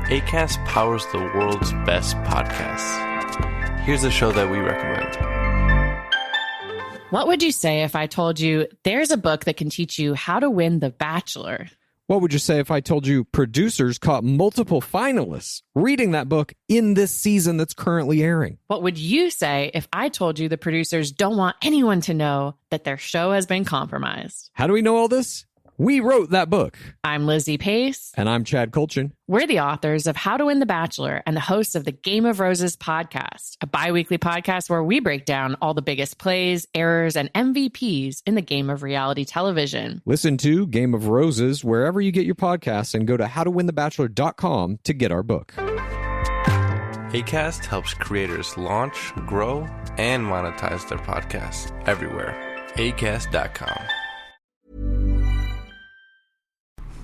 Acast powers the world's best podcasts. Here's a show that we recommend. What would you say if I told you there's a book that can teach you how to win The Bachelor? What would you say if I told you producers caught multiple finalists reading that book in this season that's currently airing? What would you say if I told you the producers don't want anyone to know that their show has been compromised? How do we know all this? We wrote that book. I'm Lizzie Pace. And I'm Chad Kulchin. We're the authors of How to Win the Bachelor and the hosts of the Game of Roses podcast, a bi-weekly podcast where we break down all the biggest plays, errors, and MVPs in the game of reality television. Listen to Game of Roses wherever you get your podcasts and go to howtowinthebachelor.com to get our book. Acast helps creators launch, grow, and monetize their podcasts everywhere. Acast.com.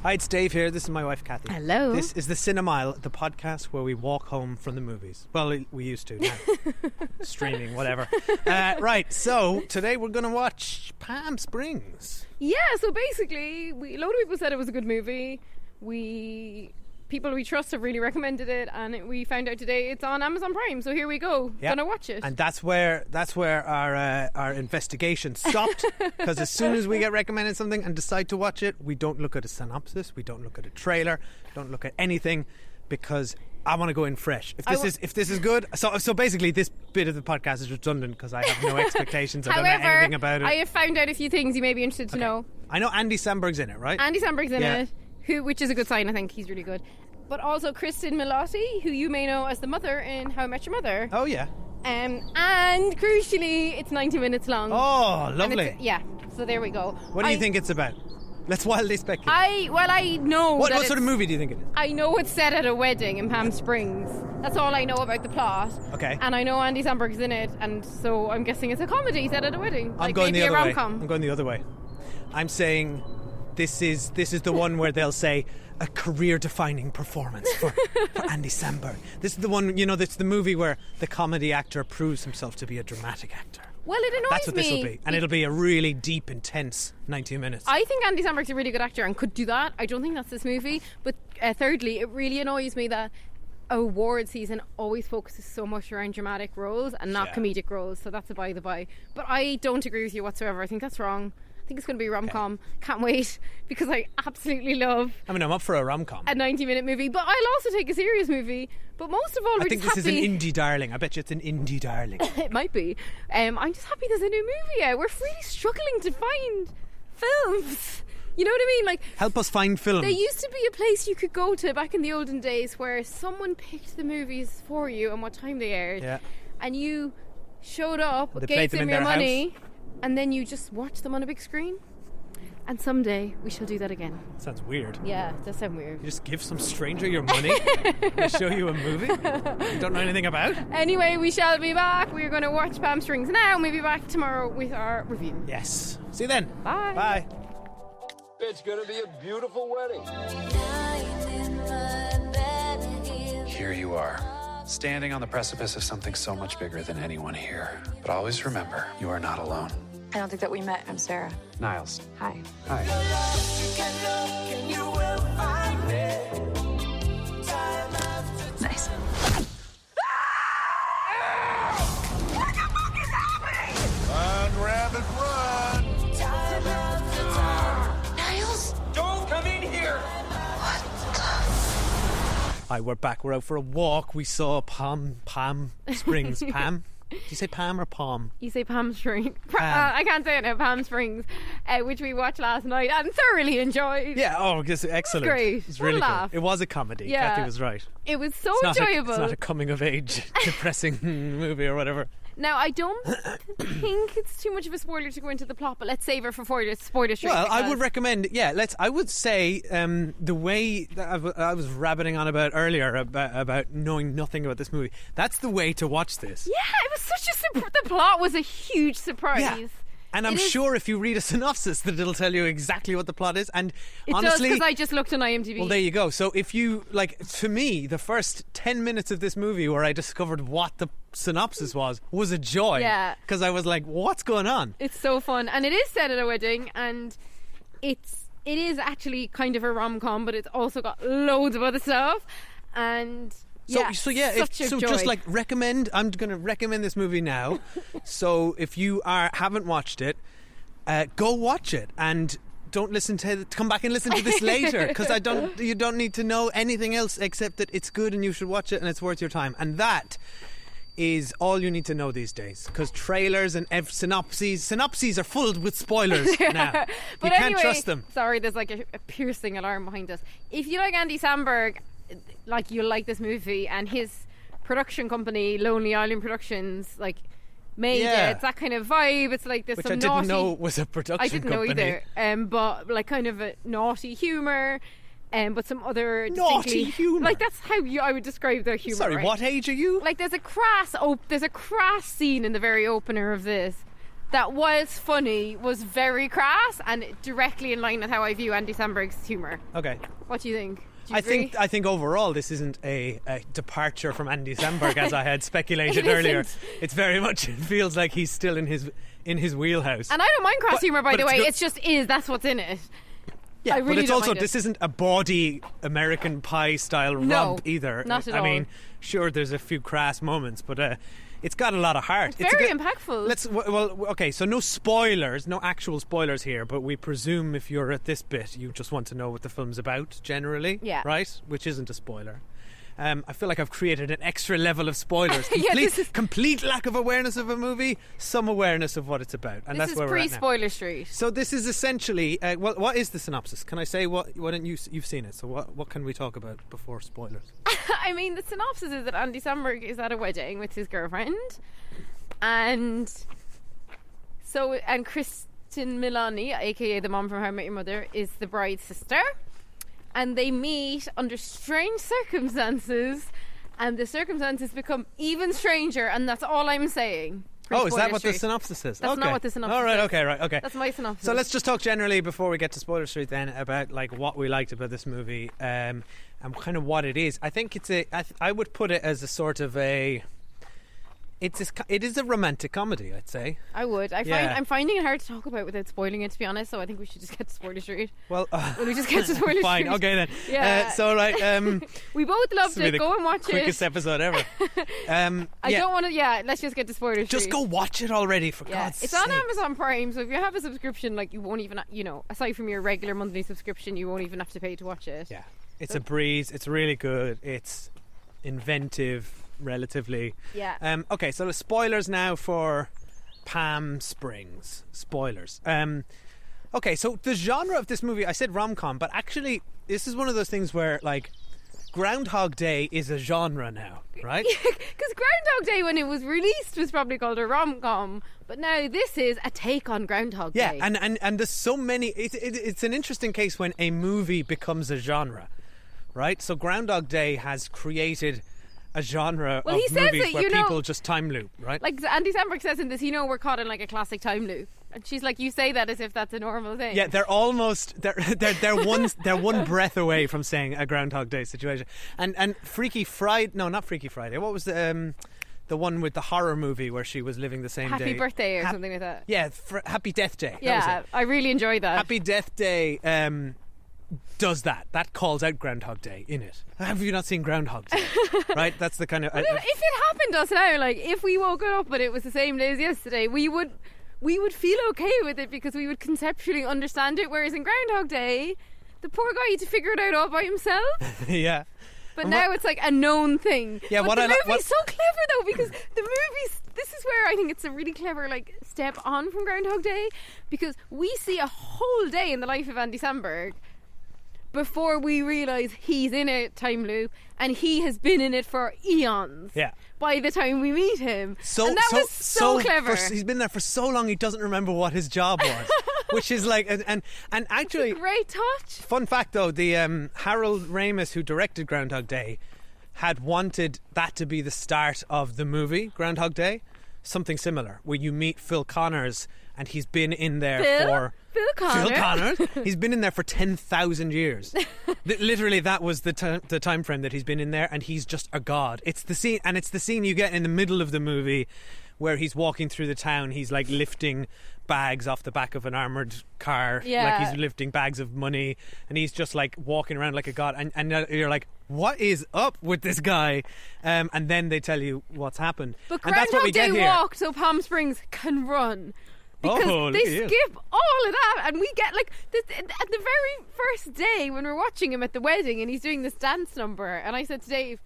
Hi, it's Dave here. This is my wife, Kathy. Hello. This is the Cinemile, the podcast where we walk home from the movies. Well, we used to now. Streaming, whatever. Right, so today we're going to watch Palm Springs. Yeah, so basically, a load of people said it was a good movie. People we trust have really recommended it, and we found out today it's on Amazon Prime. So here we go, gonna watch it. And that's where our investigation stopped. Because as soon as we get recommended something and decide to watch it, we don't look at a synopsis, we don't look at a trailer, don't look at anything, because I want to go in fresh. If this is good, so basically this bit of the podcast is redundant because I have no expectations. I don't know anything about it. I have found out a few things you may be interested to know. I know Andy Samberg's in it, right? Andy Samberg's in it. Which is a good sign, I think. He's really good. But also Kristen Milotti, who you may know as the mother in How I Met Your Mother. Oh, yeah. And crucially, it's 90 minutes long. Oh, lovely. So there we go. What do you think it's about? Let's wildly speculate. I know. What sort of movie do you think it is? I know it's set at a wedding in Palm Springs. That's all I know about the plot. Okay. And I know Andy Samberg's in it, and so I'm guessing it's a comedy set at a wedding. I'm going the other way. Rom-com. I'm going the other way. I'm saying this is the one where they'll say a career-defining performance for Andy Samberg. This is the one, it's the movie where the comedy actor proves himself to be a dramatic actor. Well, it annoys me. That's what this will be. And it'll be a really deep, intense 90 minutes. I think Andy Samberg's a really good actor and could do that. I don't think that's this movie. But thirdly, it really annoys me that award season always focuses so much around dramatic roles and not comedic roles. So that's a by the by. But I don't agree with you whatsoever. I think that's wrong. I think it's going to be a rom-com. Okay. Can't wait, because I absolutely love... I'm up for a rom-com. A 90-minute movie, but I'll also take a serious movie. But most of all, I think this is an indie darling. I bet you it's an indie darling. It might be. I'm just happy there's a new movie out. We're really struggling to find films. You know what I mean? Help us find films. There used to be a place you could go to back in the olden days where someone picked the movies for you and what time they aired. Yeah. And you showed up, they gave them your money... House. And then you just watch them on a big screen. And someday we shall do that again. Sounds weird. Yeah, it does sound weird. You just give some stranger your money and show you a movie you don't know anything about? Anyway, we shall be back. We're going to watch Palm Springs now, and we'll be back tomorrow with our review. Yes. See you then. Bye. Bye. It's going to be a beautiful wedding. Here you are, standing on the precipice of something so much bigger than anyone here. But always remember, you are not alone. I don't think that we met. I'm Sarah. Niles. Hi. Hi. Nice. Run, rabbit, run. Niles? Don't come in here. Hi, we're back. We're out for a walk. We saw Palm Springs. Pam? Do you say Pam or Palm? You say Palm Springs. I can't say it now. Palm Springs, which we watched last night and thoroughly enjoyed. Yeah, it's excellent. It was great. It's really laugh. good. It was a comedy. Yeah. Kathy was right. It was so It's enjoyable. not a coming-of-age, depressing movie or whatever. Now, I don't think it's too much of a spoiler to go into the plot, but let's save it for spoiler street. Well, I would recommend, I would say the way that I was rabbiting on about earlier about knowing nothing about this movie, that's the way to watch this. Yeah, it was such a the plot was a huge surprise. Yeah. And I'm sure if you read a synopsis that it'll tell you exactly what the plot is. And it honestly, does, because I just looked on IMDb. Well, there you go. So if you, to me, the first 10 minutes of this movie where I discovered what the synopsis was a joy. Yeah. Because I was like, what's going on? It's so fun. And it is set at a wedding, and it is actually kind of a rom-com, but it's also got loads of other stuff. And So joy. just like recommend. I'm going to recommend this movie now. So if you haven't watched it, go watch it and don't come back and listen to this later, because you don't need to know anything else except that it's good and you should watch it and it's worth your time. And that is all you need to know these days, because trailers and synopses are full with spoilers now. But you anyway, can't trust them. Sorry, there's like a piercing alarm behind us. If you like Andy Samberg, like, you'll like this movie, and his production company, Lonely Island Productions, like, made it. It's that kind of vibe. It's like this, Which some I didn't naughty, know was a production I didn't company. know either. But like kind of a naughty humour, but some other Naughty distinctly- humour? Like, that's how I would describe their humour. Sorry, right? what age are you? Like, there's a crass scene in the very opener of this that, whilst funny, was very crass and directly in line with how I view Andy Samberg's humour. Okay. What do you think? Do you agree? I think overall this isn't a departure from Andy Samberg as I had speculated It earlier. isn't. It's very much, it feels like he's still in his wheelhouse. And I don't mind crass But- humour, by but the it's way. good- It's just that's what's in it. Yeah, I really but it's don't also, mind it. this isn't a bawdy American Pie style No, romp either. not at I all. mean, sure, there's a few crass moments, but it's got a lot of heart. It's very a good- impactful. Okay, so no spoilers, no actual spoilers here, but we presume if you're at this bit, you just want to know what the film's about generally, Yeah. right? Which isn't a spoiler. I feel like I've created an extra level of spoilers. Yeah, this is- Complete lack of awareness of a movie, some awareness of what it's about, and This that's is where we're at now. pre-spoiler street. So this is essentially what is the synopsis? Can I say why don't you've seen it? So what can we talk about before spoilers? I mean, the synopsis is that Andy Samberg is at a wedding with his girlfriend, and Kristen Milani, aka the mom from How I Met Your Mother, is the bride's sister, and they meet under strange circumstances, and the circumstances become even stranger, and that's all I'm saying. Oh, is that Pre-spoiler what the street. synopsis is? That's okay. not what the synopsis All right, is. okay. That's my synopsis. So let's just talk generally before we get to spoiler street then about like what we liked about this movie and kind of what it is. I think I would put it as a sort of it is a romantic comedy, I'd say. I would. Yeah. I'm finding it hard to talk about without spoiling it, to be honest. So I think we should just get to spoiler street. Well, Will we just get to spoiler fine. street? Okay then. Yeah. So right. We both loved This will be it. the Go and watch quickest it. episode ever. I don't want to. Yeah, let's just get to spoiler street. Just go watch it already, for Yeah, God's it's sake. on Amazon Prime, so if you have a subscription, like, you won't even, aside from your regular monthly subscription, you won't even have to pay to watch it. Yeah, it's a breeze. It's really good. It's inventive, relatively. Yeah. Okay, so the spoilers now for Palm Springs. Spoilers. Okay, so the genre of this movie, I said rom-com, but actually, this is one of those things where, like, Groundhog Day is a genre now, right? Because Groundhog Day, when it was released, was probably called a rom-com, but now this is a take on Groundhog Yeah, Day. and there's so many. It's an interesting case when a movie becomes a genre, right? So Groundhog Day has created a genre Well, of he says movies it, where you know- people just time loop, right? Like Andy Samberg says in this, we're caught in like a classic time loop. And she's like, you say that as if that's a normal thing. Yeah, they're almost they're one breath away from saying a Groundhog Day situation. And Freaky Friday, no, not Freaky Friday. What was the one with the horror movie where she was living the same day? Happy Birthday or something like that. Yeah, Happy Death Day. That Yeah, was it. I really enjoyed that. Happy Death Day does that. That calls out Groundhog Day in it. Have you not seen Groundhog Day? Right? That's the kind of. If it happened to us now, like if we woke up and it was the same day as yesterday, we would feel okay with it because we would conceptually understand it. Whereas in Groundhog Day, the poor guy had to figure it out all by himself. yeah. But And now what- it's like a known thing. Yeah, but what the I li- movie's what- so clever though, because the movie's. This is where I think it's a really clever like step on from Groundhog Day, because we see a whole day in the life of Andy Samberg before we realise he's in a time loop, and he has been in it for eons. Yeah. By the time we meet him, So and that was so clever. He's been there for so long he doesn't remember what his job was, which is like and actually. Great touch. Fun fact though, the Harold Ramis who directed Groundhog Day had wanted that to be the start of the movie Groundhog Day, something similar where you meet Phil Connors and he's been in there Phil Connors. He's been in there for 10,000 years. Literally, that was the time frame that he's been in there, and he's just a god. It's the scene you get in the middle of the movie where he's walking through the town. He's like lifting bags off the back of an armoured car, like he's lifting bags of money, and he's just like walking around like a god, and you're like, what is up with this guy? And then they tell you what's happened. But and that's what we Groundhog get Day here. walked so Palm Springs can run. Because they skip all of that, and we get like at the very first day when we're watching him at the wedding and he's doing this dance number, and I said to Dave,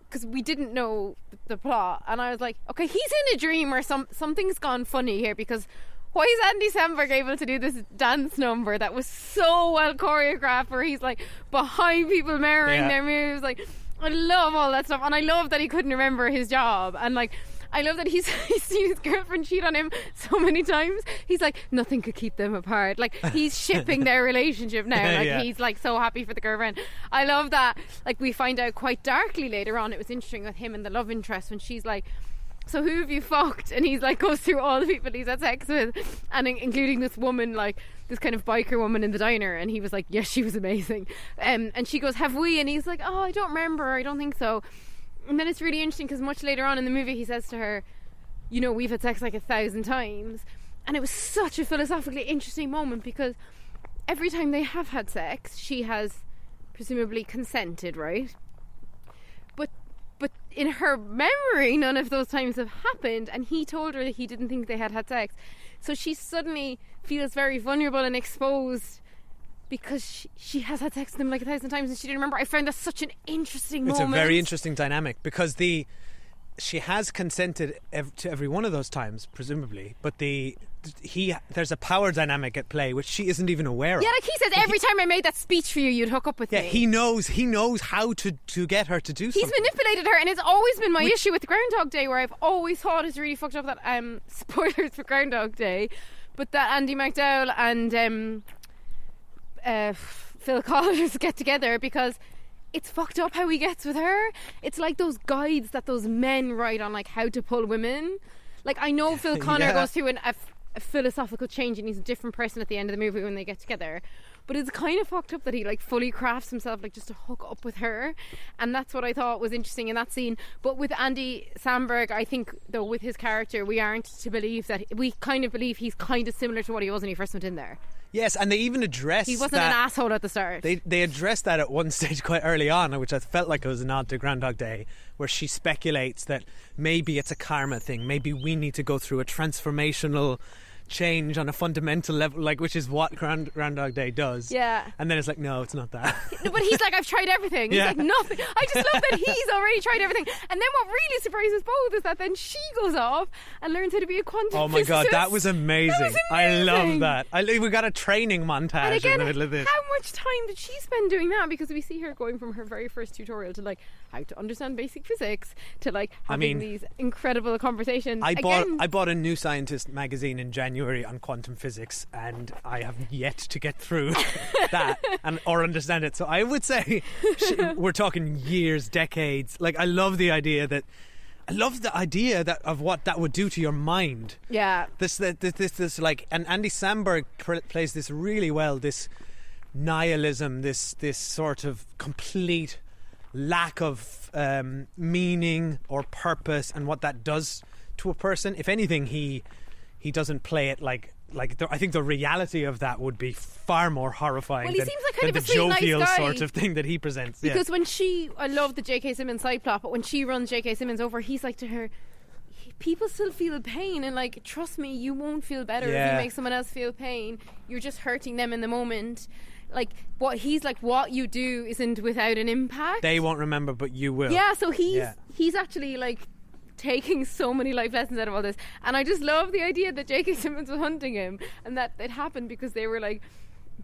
because we didn't know the plot, and I was like, okay, he's in a dream or something's gone funny here, because why is Andy Samberg able to do this dance number that was so well choreographed, where he's like behind people mirroring their moves? Like, I love all that stuff, and I love that he couldn't remember his job, and like I love that he's seen his girlfriend cheat on him so many times. He's like, nothing could keep them apart. Like, he's shipping their relationship now. Like, he's like so happy for the girlfriend. I love that. Like, we find out quite darkly later on. It was interesting with him and the love interest when she's like, so who have you fucked? And he's like, goes through all the people he's had sex with, and including this woman, like this kind of biker woman in the diner. And he was like, yes, she was amazing. And she goes, have we? And he's like, oh, I don't remember. I don't think so. And then it's really interesting because much later on in the movie he says to her, you know, we've had sex like 1,000 times. And it was such a philosophically interesting moment, because every time they have had sex she has presumably consented, right? But in her memory none of those times have happened, and he told her that he didn't think they had sex. So she suddenly feels very vulnerable and exposed because she has had sex with him like 1,000 times and she didn't remember. I found that such an interesting moment. It's a very interesting dynamic, because she has consented to every one of those times, presumably, but there's a power dynamic at play which she isn't even aware of. Yeah, like he says, every time I made that speech for you, you'd hook up with me. Yeah, he knows how to get her to do something. He's manipulated her, and it's always been my issue with Groundhog Day, where I've always thought it's really fucked up that spoilers for Groundhog Day, but that Andie MacDowell and Phil Collins get together, because it's fucked up how he gets with her. It's like those guides that those men write on, like how to pull women. Like, I know Phil Connor goes through a philosophical change and he's a different person at the end of the movie when they get together, but it's kind of fucked up that he like fully crafts himself like just to hook up with her, and that's what I thought was interesting in that scene. But with Andy Samberg, I think though with his character, we aren't to believe that, we kind of believe he's kind of similar to what he was when he first went in there. Yes, and they even addressed he wasn't an asshole at the start. They addressed that at one stage quite early on, which I felt like it was a nod to Groundhog Day, where she speculates that maybe it's a karma thing, maybe we need to go through a transformational change on a fundamental level, like, which is what Groundhog Day does. Yeah. And then it's like, no, it's not that. But he's like, I've tried everything. He's like, nothing. I just love that he's already tried everything. And then what really surprises both is that then she goes off and learns how to be a quantum physicist. Oh my god, that was amazing. That was amazing. I love that. We got a training montage and again, in the middle of this. How much time did she spend doing that? Because we see her going from her very first tutorial to like how to understand basic physics to like having these incredible conversations. I bought a New Scientist magazine in January on quantum physics, and I have yet to get through that or understand it. So I would say we're talking years, decades. Like, I love the idea that of what that would do to your mind. Yeah. This like, and Andy Samberg plays this really well. This nihilism, this sort of complete lack of meaning or purpose, and what that does to a person. If anything, he doesn't play it like I think the reality of that would be far more horrifying than, seems like kind than of the jovial sort of thing that he presents. Because when I love the J.K. Simmons side plot, but when she runs J.K. Simmons over, he's like to her, people still feel pain, and like, trust me, you won't feel better if you make someone else feel pain. You're just hurting them in the moment. Like, what you do isn't without an impact. They won't remember, but you will. Yeah, so he's actually like taking so many life lessons out of all this, and I just love the idea that J.K. Simmons was hunting him, and that it happened because they were like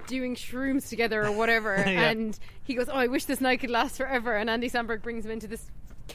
doing shrooms together or whatever. And he goes, oh, I wish this night could last forever, and Andy Samberg brings him into this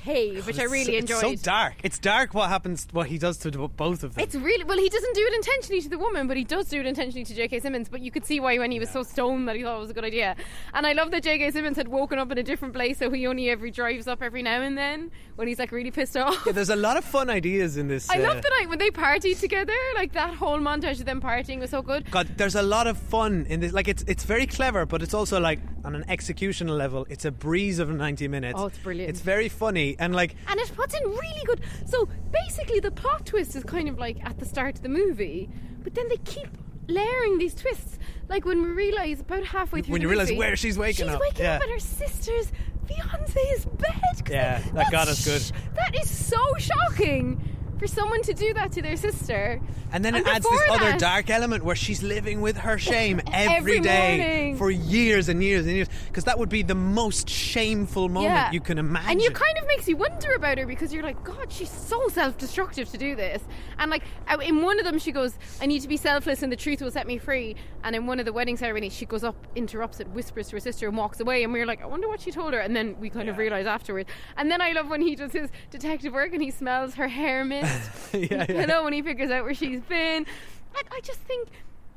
cave, which I really enjoyed. It's so dark. It's dark what happens, what he does to both of them. It's really, well, he doesn't do it intentionally to the woman, but he does do it intentionally to J.K. Simmons. But you could see why when he was so stoned that he thought it was a good idea. And I love that J.K. Simmons had woken up in a different place, so he only ever drives up every now and then when he's like really pissed off. Yeah, there's a lot of fun ideas in this. I love the night when they partied together. Like that whole montage of them partying was so good. God, there's a lot of fun in this. Like it's very clever, but it's also like on an executional level, it's a breeze of 90 minutes. Oh, it's brilliant. It's very funny and it puts in really good. So basically, the plot twist is kind of like at the start of the movie, but then they keep layering these twists. Like when we realise about halfway through, when you realise where she's waking up. She's waking up in her sister's fiance's bed. Yeah, that got us good. That is so shocking for someone to do that to their sister. And then it adds this other dark element where she's living with her shame every day morning. For years and years and years. Because that would be the most shameful moment you can imagine. And you kind of makes you wonder about her because you're like, God, she's so self-destructive to do this. And like in one of them she goes, I need to be selfless and the truth will set me free. And in one of the wedding ceremonies she goes up, interrupts it, whispers to her sister and walks away. And we're like, I wonder what she told her. And then we kind of realise afterwards. And then I love when he does his detective work and he smells her hair mist. Pillow when he figures out where she's been. I just think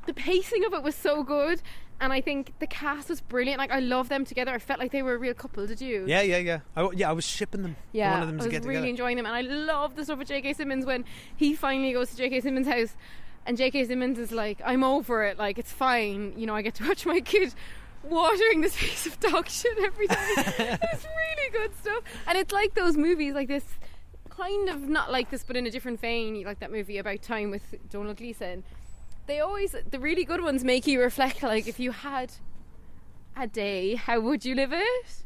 the pacing of it was so good, and I think the cast was brilliant. Like I love them together. I felt like they were a real couple. Did you? Yeah. I was shipping them. Yeah, I wanted them to get together. I was really enjoying them, and I love the stuff with J.K. Simmons when he finally goes to J.K. Simmons' house, and J.K. Simmons is like, I'm over it. Like it's fine. You know, I get to watch my kid watering this piece of dog shit every day. It's really good stuff, and it's like those movies like this. Kind of not like this, but in a different vein, like that movie About Time with Donald Gleeson. The really good ones make you reflect, like if you had a day, how would you live it?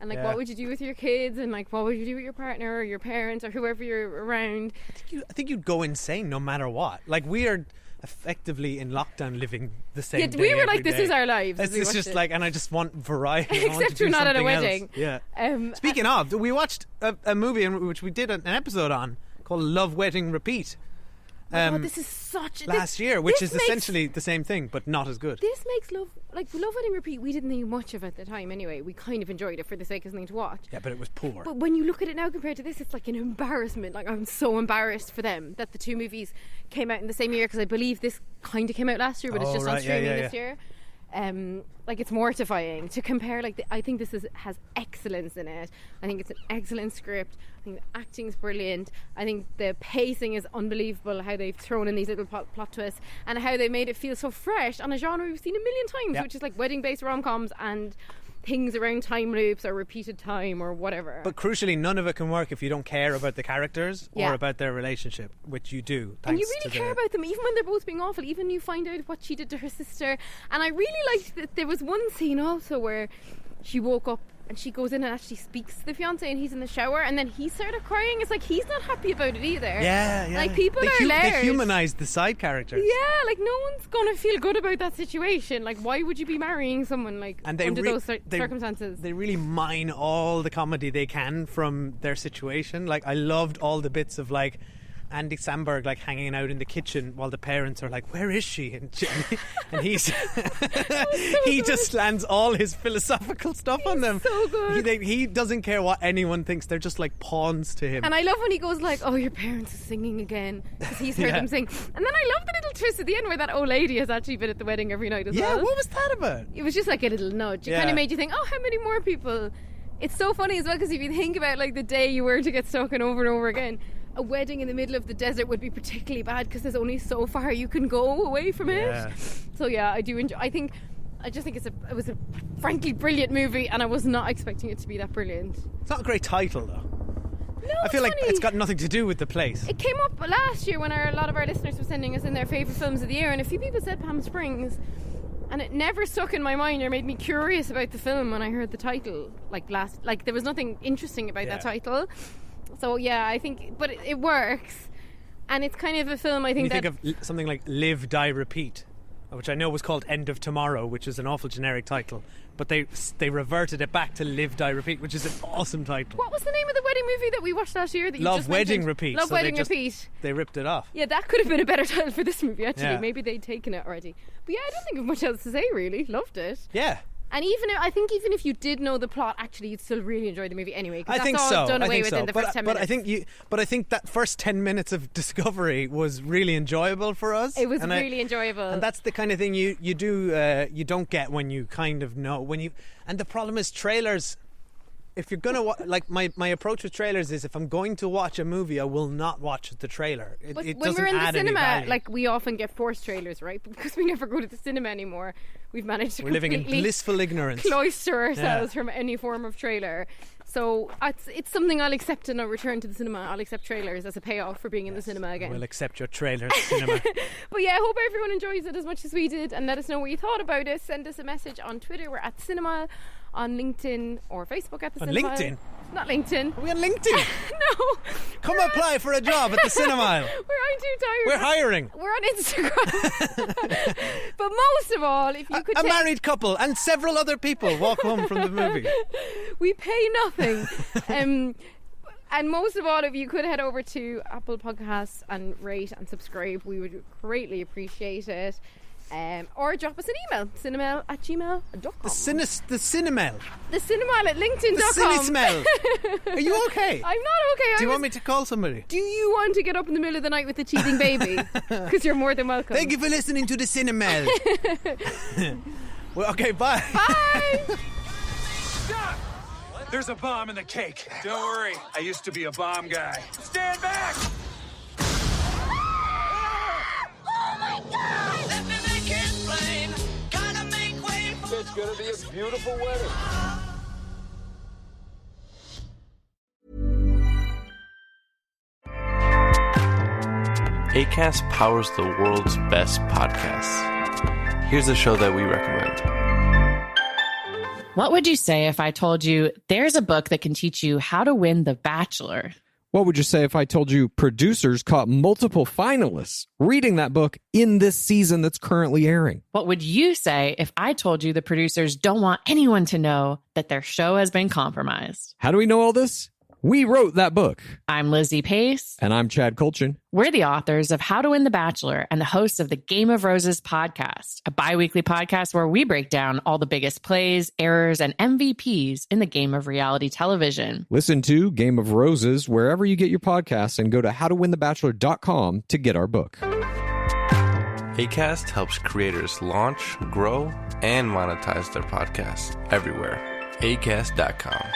And like what would you do with your kids, and like what would you do with your partner or your parents or whoever you're around? I think you'd go insane no matter what. Like we are effectively in lockdown living the same day we were like, day. this is our lives. It's just like, and I just want variety. Except we're not at a wedding. Yeah. Speaking of, we watched a movie in which we did an episode on called Love, Wedding, Repeat. This is such last year, which is essentially the same thing but not as good. This makes Love Wedding Repeat. We didn't think much of it at the time anyway. We kind of enjoyed it for the sake of something to watch. Yeah, but it was poor. But when you look at it now compared to this, it's like an embarrassment. Like I'm so embarrassed for them that the two movies came out in the same year, because I believe this kind of came out last year, but it's just on streaming this year. Like it's mortifying to compare. Like I think this has excellence in it. I think it's an excellent script. I think the acting's brilliant. I think the pacing is unbelievable, how they've thrown in these little plot twists and how they made it feel so fresh on a genre we've seen a million times, which is like wedding based rom-coms and things around time loops or repeated time or whatever. But crucially, none of it can work if you don't care about the characters or about their relationship, which you do. And you really care about them, even when they're both being awful. Even you find out what she did to her sister. And I really liked that there was one scene also where she woke up and she goes in and actually speaks to the fiancé, and he's in the shower, and then he started crying. It's like he's not happy about it either. Yeah. Like people are layered. They humanised the side characters. Yeah, like no one's gonna feel good about that situation. Like why would you be marrying someone like under those circumstances? They really mine all the comedy they can from their situation. Like I loved all the bits of like Andy Samberg like hanging out in the kitchen while the parents are like, where is she? And he's he just lands all his philosophical stuff on them. So good. He doesn't care what anyone thinks. They're just like pawns to him. And I love when he goes like, oh, your parents are singing again, because he's heard them sing. And then I love the little twist at the end where that old lady has actually been at the wedding every night as well. Yeah, what was that about? It was just like a little nudge. It kind of made you think, oh, how many more people? It's so funny as well, because if you think about like the day you were to get stuck in over and over again, a wedding in the middle of the desert would be particularly bad because there's only so far you can go away from it. So yeah, I do enjoy. I just think it was a frankly brilliant movie, and I was not expecting it to be that brilliant. It's not a great title though. No, I feel like funny. it's got nothing to do with the place. It came up last year when a lot of our listeners were sending us in their favourite films of the year, and a few people said Palm Springs, and it never stuck in my mind or made me curious about the film when I heard the title. Like there was nothing interesting about that title. So yeah, I think, but it works, and it's kind of a film. I think think of something like Live, Die, Repeat, which I know was called End of Tomorrow, which is an awful generic title, but they reverted it back to Live, Die, Repeat, which is an awesome title. What was the name of the wedding movie that we watched last year? That you Love, just Wedding, mentioned? Repeat. Love, so Wedding, Repeat. They ripped it off. Yeah, that could have been a better title for this movie. Actually, Yeah. maybe they'd taken it already. But yeah, I don't think of much else to say really. Loved it. Yeah. And I think even if you did know the plot, actually, you'd still really enjoy the movie anyway. I that's think all so. done away with so. in the first 10 minutes. But I think that first 10 minutes of discovery was really enjoyable for us. It was really enjoyable, and that's the kind of thing you don't get when you kind of know And the problem is trailers. If you're gonna like my approach with trailers is, if I'm going to watch a movie, I will not watch the trailer. It when doesn't we're in the add any cinema, value. like, we often get forced trailers, right? But because we never go to the cinema anymore, we've managed to We're living in completely blissful ignorance. cloister ourselves from any form of trailer. So it's something I'll accept in a return to the cinema. I'll accept trailers as a payoff for being in the cinema again. We'll accept your trailers, cinema. But yeah, I hope everyone enjoys it as much as we did, and let us know what you thought about it. Send us a message on Twitter. We're at Cinema, on LinkedIn or Facebook at the On Cinema. LinkedIn? Not LinkedIn. Are we on LinkedIn? No. Come apply for a job at the Cinema. I'm too tired. We're hiring. We're on Instagram. But most of all, if you could a married couple and several other people walk home from the movie. We pay nothing. And most of all, if you could head over to Apple Podcasts and rate and subscribe, we would greatly appreciate it. Or drop us an email, cinemel@gmail.com. The Cinemel. The Cinemel at LinkedIn.com. The Cinesmell. Are you okay? I'm not okay. Do you want me to call somebody? Do you want to get up in the middle of the night with a teething baby? Because you're more than welcome. Thank you for listening to the Cinemel. Well, okay, bye. Bye. Stop! There's a bomb in the cake. Don't worry. I used to be a bomb guy. Stand back! It's gonna be a beautiful wedding. Acast powers the world's best podcasts. Here's a show that we recommend. What would you say if I told you there's a book that can teach you how to win The Bachelor? What would you say if I told you producers caught multiple finalists reading that book in this season that's currently airing? What would you say if I told you the producers don't want anyone to know that their show has been compromised? How do we know all this? We wrote that book. I'm Lizzie Pace. And I'm Chad Kulchin. We're the authors of How to Win the Bachelor and the hosts of the Game of Roses podcast, a bi-weekly podcast where we break down all the biggest plays, errors, and MVPs in the game of reality television. Listen to Game of Roses wherever you get your podcasts and go to howtowinthebachelor.com to get our book. Acast helps creators launch, grow, and monetize their podcasts everywhere. Acast.com.